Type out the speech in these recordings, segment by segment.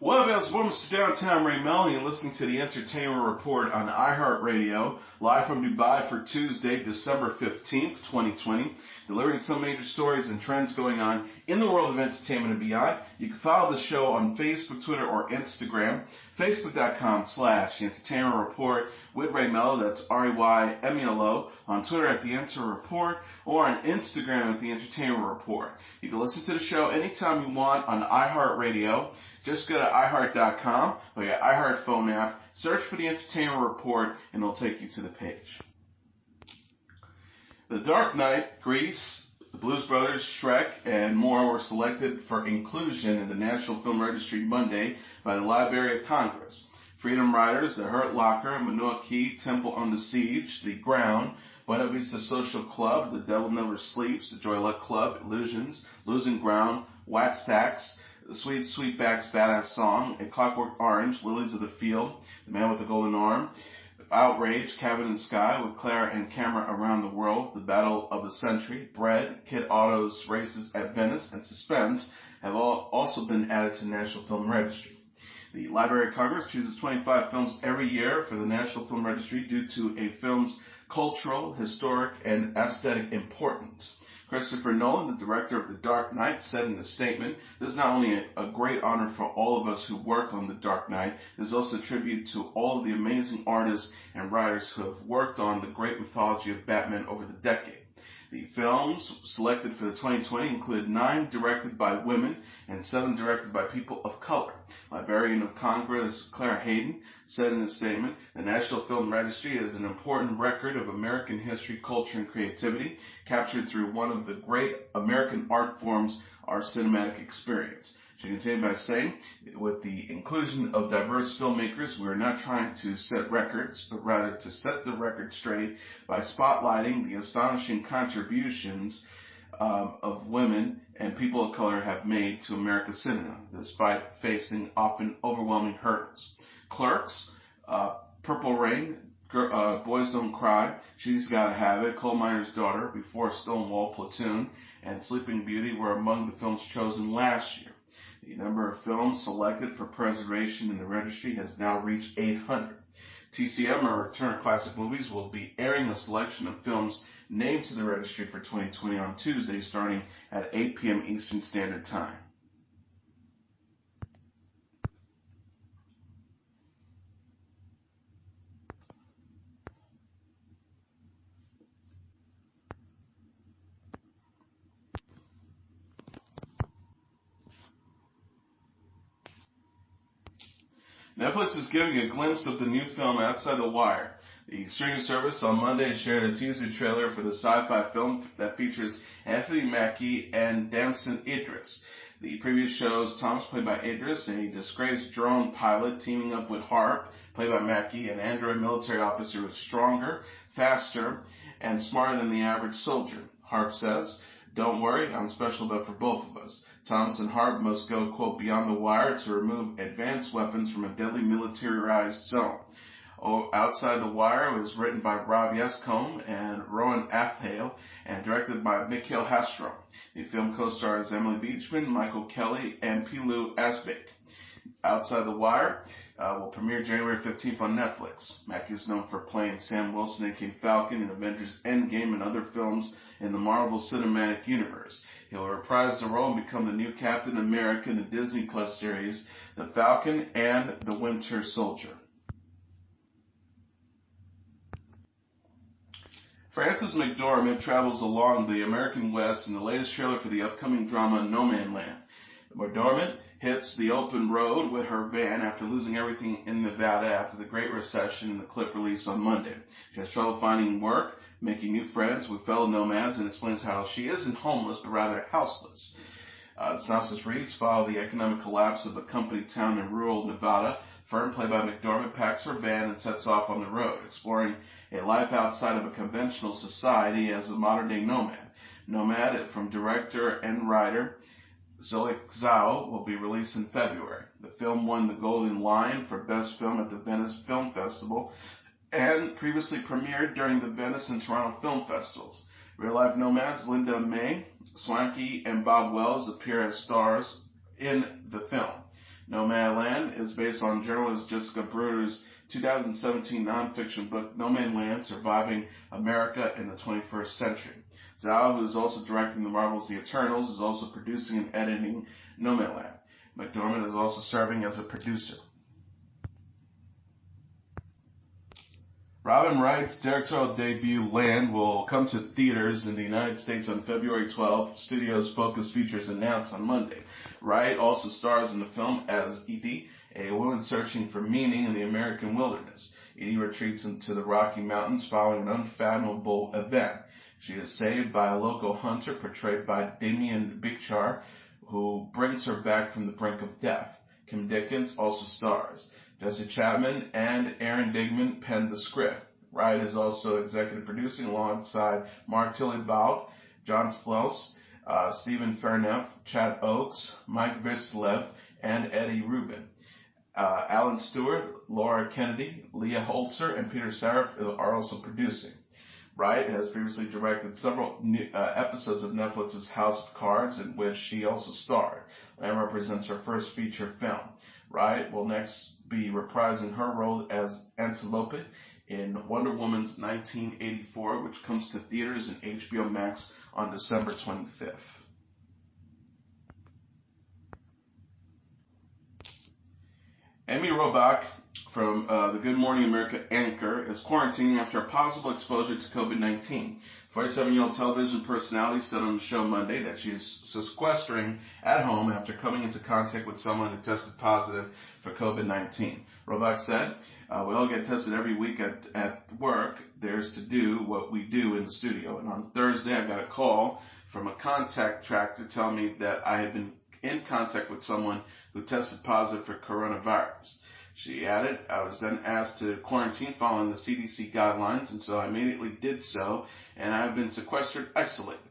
Well, it's Mr. Downtown Ray Melo, and you're listening to the Entertainment Report on iHeartRadio, live from Dubai for Tuesday, December 15th, 2020, delivering some major stories and trends going on in the world of entertainment and beyond. You can follow the show on Facebook, Twitter, or Instagram, facebook.com/Entertainment Report with Ray Melo, that's REYMELO, on Twitter at The Enter Report, or on Instagram at The Entertainment Report. You can listen to the show anytime you want on iHeartRadio. Just go to iHeart.com or your iHeart phone app, search for The Entertainment Report, and it'll take you to the page. The Dark Knight, Grease, The Blues Brothers, Shrek, and more were selected for inclusion in the National Film Registry Monday by the Library of Congress. Freedom Riders, The Hurt Locker, Manoa Key, Temple Under Siege, The Ground, Buena Vista Social Club, The Devil Never Sleeps, The Joy Luck Club, Illusions, Losing Ground, Wax Tax, The Sweetback's Badass Song, A Clockwork Orange, Lilies of the Field, The Man with the Golden Arm, Outrage, Cabin in the Sky, With Claire and Camera Around the World, The Battle of the Century, Bread, Kid Auto's Races at Venice, and Suspense have all also been added to the National Film Registry. The Library of Congress chooses 25 films every year for the National Film Registry due to a film's cultural, historic, and aesthetic importance. Christopher Nolan, the director of The Dark Knight, said in a statement, "This is not only a great honor for all of us who work on The Dark Knight, it is also a tribute to all of the amazing artists and writers who have worked on the great mythology of Batman over the decade." The films selected for the 2020 included 9 directed by women and 7 directed by people of color. Librarian of Congress Claire Hayden said in a statement, "The National Film Registry is an important record of American history, culture, and creativity, captured through one of the great American art forms, our cinematic experience." She continued by saying, "With the inclusion of diverse filmmakers, we are not trying to set records, but rather to set the record straight by spotlighting the astonishing contributions of women and people of color have made to America's cinema, despite facing often overwhelming hurdles." Clerks, Purple Rain, Boys Don't Cry, She's Gotta Have It, Coal Miner's Daughter, Before Stonewall, Platoon, and Sleeping Beauty were among the films chosen last year. The number of films selected for preservation in the registry has now reached 800. TCM, or Turner Classic Movies, will be airing a selection of films named to the registry for 2020 on Tuesday, starting at 8 p.m. Eastern Standard Time. Netflix is giving a glimpse of the new film Outside the Wire. The streaming service on Monday shared a teaser trailer for the sci-fi film that features Anthony Mackie and Damson Idris. The preview shows Thomas, played by Idris, a disgraced drone pilot, teaming up with Harp, played by Mackie, an android military officer who is stronger, faster, and smarter than the average soldier. Harp says, "Don't worry, I'm special enough for both of us." Thomas and Harp must go, quote, "beyond the wire to remove advanced weapons from a deadly militarized zone." Outside the Wire was written by Rob Yescombe and Rowan Athale and directed by Mikhail Hastrom. The film co-stars Emily Beechman, Michael Kelly, and Pilu Asbake. Outside the Wire will premiere January 15th on Netflix. Mackie is known for playing Sam Wilson, aka Falcon, in Avengers Endgame and other films in the Marvel Cinematic Universe. He'll reprise the role and become the new Captain America in the Disney Plus series, The Falcon and the Winter Soldier. Frances McDormand travels along the American West in the latest trailer for the upcoming drama Nomadland. McDormand hits the open road with her van after losing everything in Nevada after the Great Recession in the clip release on Monday. She has trouble finding work, making new friends with fellow nomads, and explains how she isn't homeless but rather houseless. The synopsis reads, follow the economic collapse of a company town in rural Nevada. Fern, played by McDormand, packs her van and sets off on the road, exploring a life outside of a conventional society as a modern-day nomad. Nomad, from director and writer Zoe Zhao, will be released in February. The film won the Golden Lion for Best Film at the Venice Film Festival and previously premiered during the Venice and Toronto Film Festivals. Real-life nomads Linda May, Swanky, and Bob Wells appear as stars in the film. Nomadland Nomadland is based on journalist Jessica Bruder's 2017 nonfiction book, Nomadland, Surviving America in the 21st Century. Zhao, who is also directing the Marvel's The Eternals, is also producing and editing Nomadland. McDormand is also serving as a producer. Robin Wright's directorial debut, Land, will come to theaters in the United States on February 12th. Studio's Focus Features announced on Monday. Wright also stars in the film as Edie, a woman searching for meaning in the American wilderness. Edie retreats into the Rocky Mountains following an unfathomable event. She is saved by a local hunter portrayed by Damien Bichar, who brings her back from the brink of death. Kim Dickens also stars. Jesse Chapman and Aaron Dignan penned the script. Wright is also executive producing alongside Mark Tilley-Baud, John Sluis, Stephen Ferneff, Chad Oakes, Mike Vislev, and Eddie Rubin. Alan Stewart, Laura Kennedy, Leah Holzer, and Peter Saraf are also producing. Wright has previously directed several episodes of Netflix's House of Cards, in which she also starred. Lamb represents her first feature film. Wright will next be reprising her role as Antilope in Wonder Woman's 1984, which comes to theaters and HBO Max on December 25th. Amy Robach from the Good Morning America anchor is quarantining after a possible exposure to COVID-19. 47-year-old television personality said on the show Monday that she is sequestering at home after coming into contact with someone who tested positive for COVID-19. Robach said, we all get tested every week at work. There's to do what we do in the studio. And on Thursday, I got a call from a contact tracker telling me that I had been in contact with someone who tested positive for coronavirus. She added, I was then asked to quarantine following the CDC guidelines, and so I immediately did so, and I have been sequestered, isolated.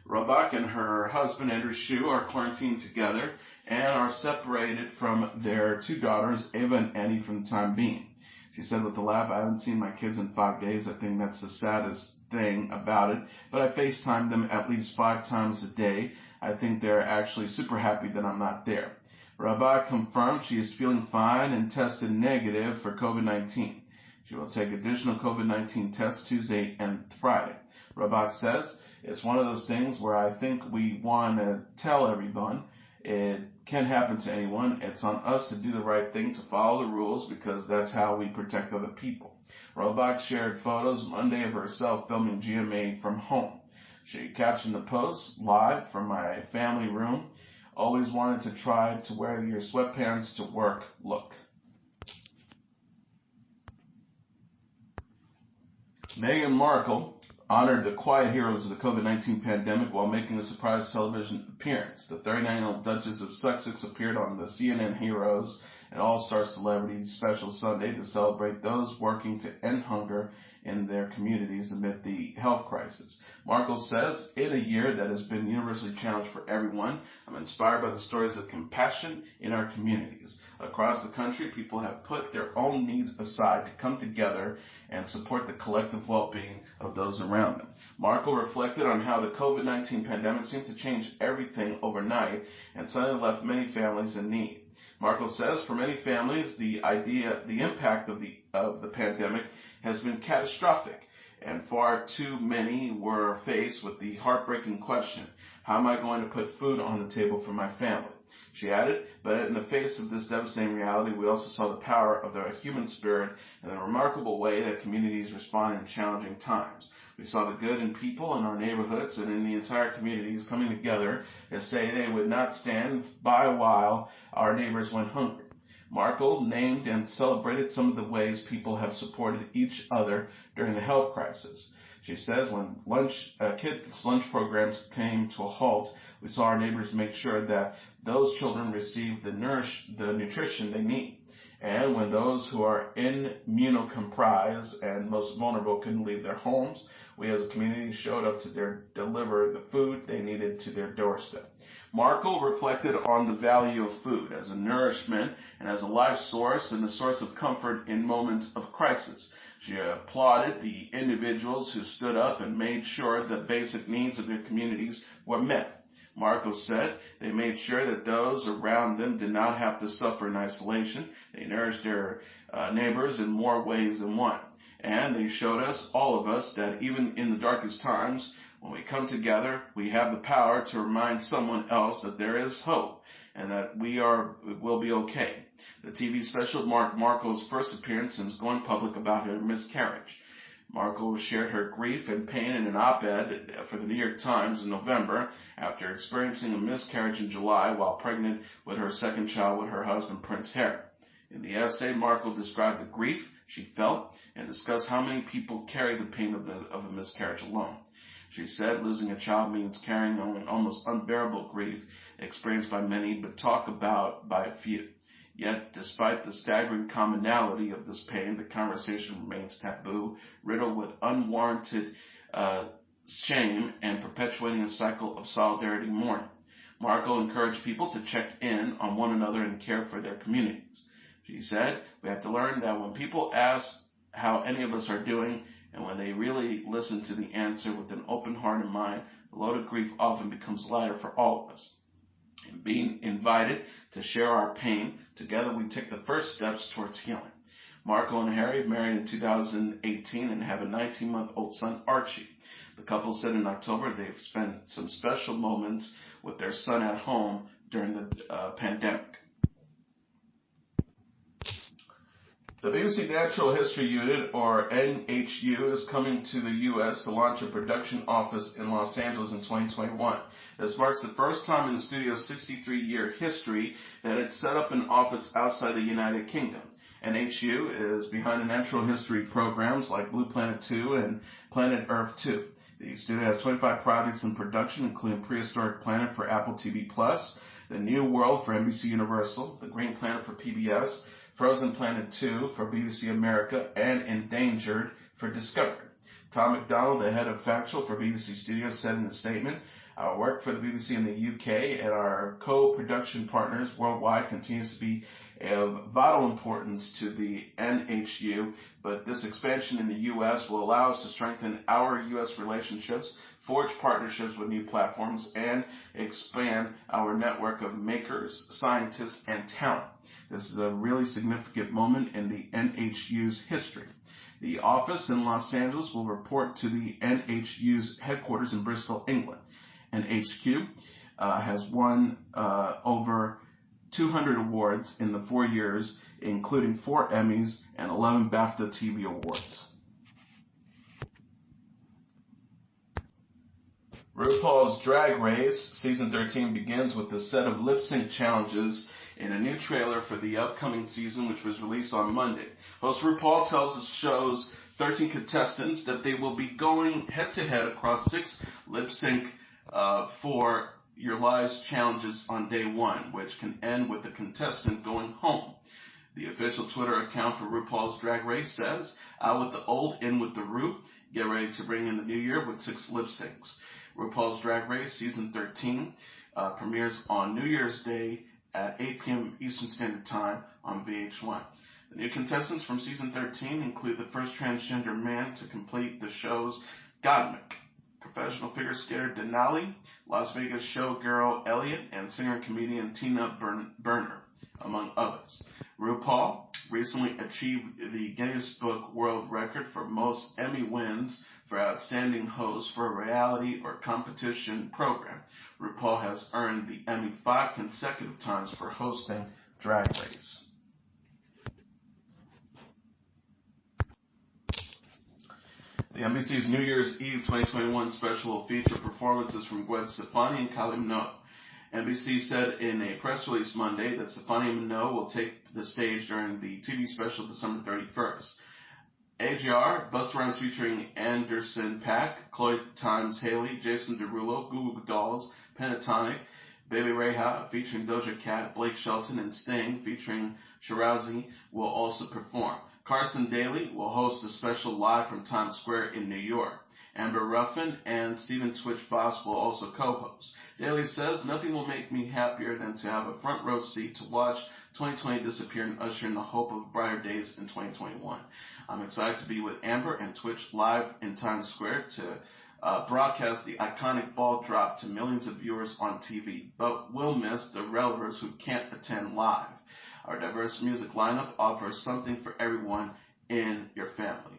Robach and her husband, Andrew Shue, are quarantined together and are separated from their two daughters, Ava and Annie, for the time being. She said, with the lab, I haven't seen my kids in 5 days. I think that's the saddest thing about it, but I FaceTime them at least 5 times a day. I think they're actually super happy that I'm not there. Robach confirmed she is feeling fine and tested negative for COVID-19. She will take additional COVID-19 tests Tuesday and Friday. Robach says, it's one of those things where I think we want to tell everyone it can happen to anyone. It's on us to do the right thing, to follow the rules, because that's how we protect other people. Robach shared photos Monday of herself filming GMA from home. She captioned the post, live from my family room. Always wanted to try to wear your sweatpants to work look. Meghan Markle honored the quiet heroes of the COVID-19 pandemic while making a surprise television appearance. The 39-year-old Duchess of Sussex appeared on the CNN Heroes, an all-star celebrity special Sunday to celebrate those working to end hunger in their communities amid the health crisis. Markle says, in a year that has been universally challenged for everyone, I'm inspired by the stories of compassion in our communities. Across the country, people have put their own needs aside to come together and support the collective well-being of those around them. Markle reflected on how the COVID-19 pandemic seemed to change everything overnight and suddenly left many families in need. Markle says, for many families, the impact of the pandemic has been catastrophic, and far too many were faced with the heartbreaking question, how am I going to put food on the table for my family? She added, but in the face of this devastating reality, we also saw the power of the human spirit and the remarkable way that communities respond in challenging times. We saw the good in people in our neighborhoods and in the entire communities coming together to say they would not stand by while our neighbors went hungry. Markle named and celebrated some of the ways people have supported each other during the health crisis. She says when kids' lunch programs came to a halt, we saw our neighbors make sure that those children received the nutrition they need. And when those who are immunocompromised and most vulnerable couldn't leave their homes, we as a community showed up to deliver the food they needed to their doorstep. Markle reflected on the value of food as a nourishment and as a life source and a source of comfort in moments of crisis. She applauded the individuals who stood up and made sure the basic needs of their communities were met. Marco said they made sure that those around them did not have to suffer in isolation. They nourished their neighbors in more ways than one. And they showed us, all of us, that even in the darkest times, when we come together, we have the power to remind someone else that there is hope and that will be okay. The TV special marked Marco's first appearance since going public about her miscarriage. Marco shared her grief and pain in an op-ed for the New York Times in November after experiencing a miscarriage in July while pregnant with her second child with her husband, Prince Harry. In the essay, Marco described the grief she felt and discussed how many people carry the pain of a miscarriage alone. She said losing a child means carrying an almost unbearable grief experienced by many but talked about by a few. Yet, despite the staggering commonality of this pain, the conversation remains taboo, riddled with unwarranted shame and perpetuating a cycle of solidarity mourning. Marco encouraged people to check in on one another and care for their communities. She said, we have to learn that when people ask how any of us are doing, and when they really listen to the answer with an open heart and mind, the load of grief often becomes lighter for all of us. And being invited to share our pain, together we take the first steps towards healing. Marco and Harry married in 2018 and have a 19-month-old son, Archie. The couple said in October they've spent some special moments with their son at home during the pandemic. The BBC Natural History Unit, or NHU, is coming to the U.S. to launch a production office in Los Angeles in 2021. This marks the first time in the studio's 63-year history that it's set up an office outside the United Kingdom. NHU is behind the natural history programs like Blue Planet 2 and Planet Earth 2. The studio has 25 projects in production, including Prehistoric Planet for Apple TV+, The New World for NBC Universal, The Green Planet for PBS, Frozen Planet 2 for BBC America, and Endangered for Discovery. Tom MacDonald, the head of Factual for BBC Studios, said in a statement, our work for the BBC in the UK and our co-production partners worldwide continues to be of vital importance to the NHU, but this expansion in the U.S. will allow us to strengthen our U.S. relationships, forge partnerships with new platforms, and expand our network of makers, scientists, and talent. This is a really significant moment in the NHU's history. The office in Los Angeles will report to the NHU's headquarters in Bristol, England. NHQ has won over 200 awards in the 4 years, including 4 Emmys and 11 BAFTA TV awards. RuPaul's Drag Race Season 13 begins with a set of lip-sync challenges in a new trailer for the upcoming season, which was released on Monday. Host RuPaul tells the show's 13 contestants that they will be going head-to-head across 6 lip-sync for Your Lives challenges on day 1, which can end with the contestant going home. The official Twitter account for RuPaul's Drag Race says, out with the old, in with the Ru. Get ready to bring in the new year with 6 lip syncs. RuPaul's Drag Race Season 13 premieres on New Year's Day at 8 p.m. Eastern Standard Time on VH1. The new contestants from Season 13 include the first transgender man to complete the show's Godmick, professional figure skater Denali, Las Vegas showgirl Elliot, and singer-comedian Tina Burner, among others. RuPaul recently achieved the Guinness Book World Record for most Emmy wins for Outstanding Host for a reality or competition program. RuPaul has earned the Emmy 5 consecutive times for hosting Drag Race. The NBC's New Year's Eve 2021 special will feature performances from Gwen Stefani and Kylie Minogue. NBC said in a press release Monday that Stefani and Minogue will take the stage during the TV special December 31st. AJR, Busta Rhymes featuring Anderson .Paak, Chloe Times Haley, Jason Derulo, Goo Goo Dolls, Pentatonic, Baby Reha featuring Doja Cat, Blake Shelton, and Sting featuring Shirazi will also perform. Carson Daly will host a special live from Times Square in New York. Amber Ruffin and Stephen Twitch Boss will also co-host. Daly says, nothing will make me happier than to have a front row seat to watch 2020 disappear and usher in the hope of brighter days in 2021. I'm excited to be with Amber and Twitch live in Times Square to broadcast the iconic ball drop to millions of viewers on TV, but will miss the relevers who can't attend live. Our diverse music lineup offers something for everyone in your family.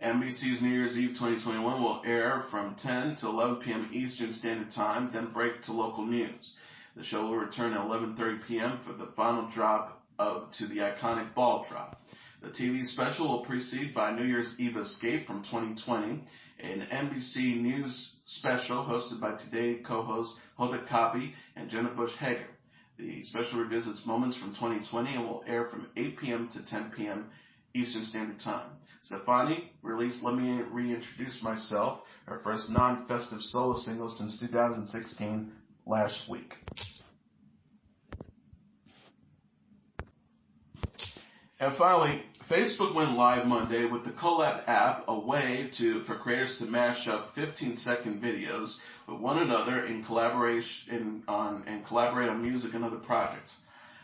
NBC's New Year's Eve 2021 will air from 10 to 11 p.m. Eastern Standard Time, then break to local news. The show will return at 11:30 p.m. for the final drop to the iconic ball drop. The TV special will precede by New Year's Eve Escape from 2020, an NBC News special hosted by Today co-hosts Hoda Kotb and Jenna Bush Hager. The special revisits moments from 2020 and will air from 8 p.m. to 10 p.m. Eastern Standard Time. Stefani released Let Me Reintroduce Myself, her first non-festive solo single since 2016, last week. And finally, Facebook went live Monday with the Collab app, a way for creators to mash up 15-second videos with one another and collaborate on music and other projects.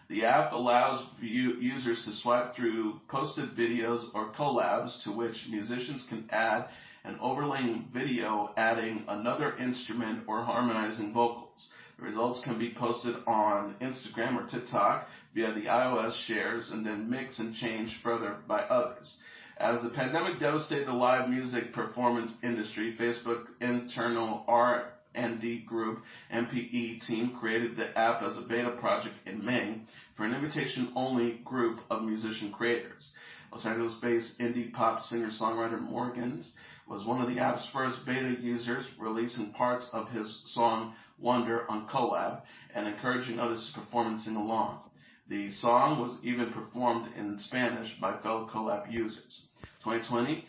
The app allows users to swipe through posted videos or collabs to which musicians can add an overlaying video, adding another instrument or harmonizing vocals. The results can be posted on Instagram or TikTok via the iOS shares and then mix and change further by others. As the pandemic devastated the live music performance industry, Facebook internal R&D group MPE team created the app as a beta project in May for an invitation-only group of musician creators. Los Angeles-based indie pop singer-songwriter Morgans was one of the app's first beta users, releasing parts of his song Wonder on Collab and encouraging others to perform and sing along. The song was even performed in Spanish by fellow Collab users. 2020,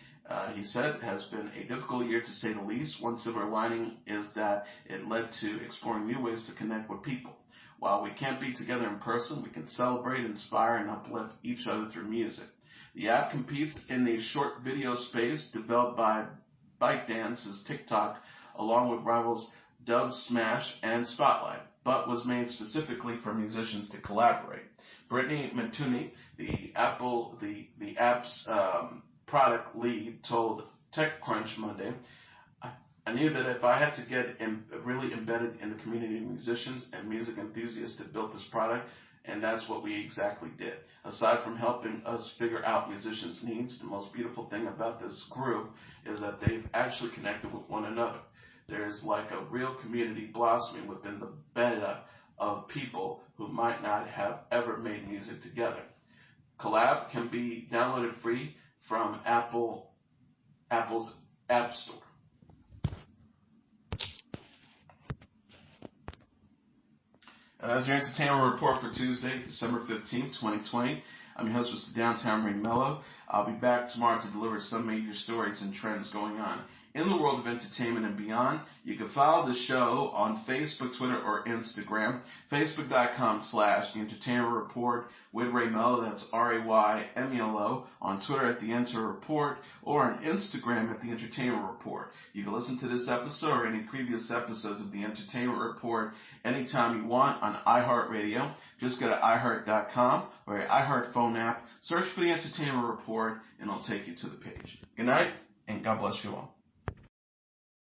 he said, has been a difficult year to say the least. One silver lining is that it led to exploring new ways to connect with people. While we can't be together in person, we can celebrate, inspire, and uplift each other through music. The app competes in the short video space developed by ByteDance's TikTok, along with rivals Dub Smash and Spotlight, but was made specifically for musicians to collaborate. Brittany Matuni, the app's product lead, told TechCrunch Monday, I knew that if I had to get really embedded in the community of musicians and music enthusiasts that built this product, and that's what we exactly did. Aside from helping us figure out musicians' needs, the most beautiful thing about this group is that they've actually connected with one another. There's like a real community blossoming within the beta of people who might not have ever made music together. Collab can be downloaded free from Apple's App Store. And that's your entertainment report for Tuesday, December 15th, 2020. I'm your host, Mr. Downtown Melo. I'll be back tomorrow to deliver some major stories and trends going on in the world of entertainment and beyond. You can follow the show on Facebook, Twitter, or Instagram. Facebook.com/The Entertainment Report with Ray Melo. That's RAYMELO. On Twitter at The Enter Report, or on Instagram at The Entertainment Report. You can listen to this episode or any previous episodes of The Entertainment Report anytime you want on iHeartRadio. Just go to iHeart.com or your iHeart phone app. Search for The Entertainment Report, and it'll take you to the page. Good night, and God bless you all.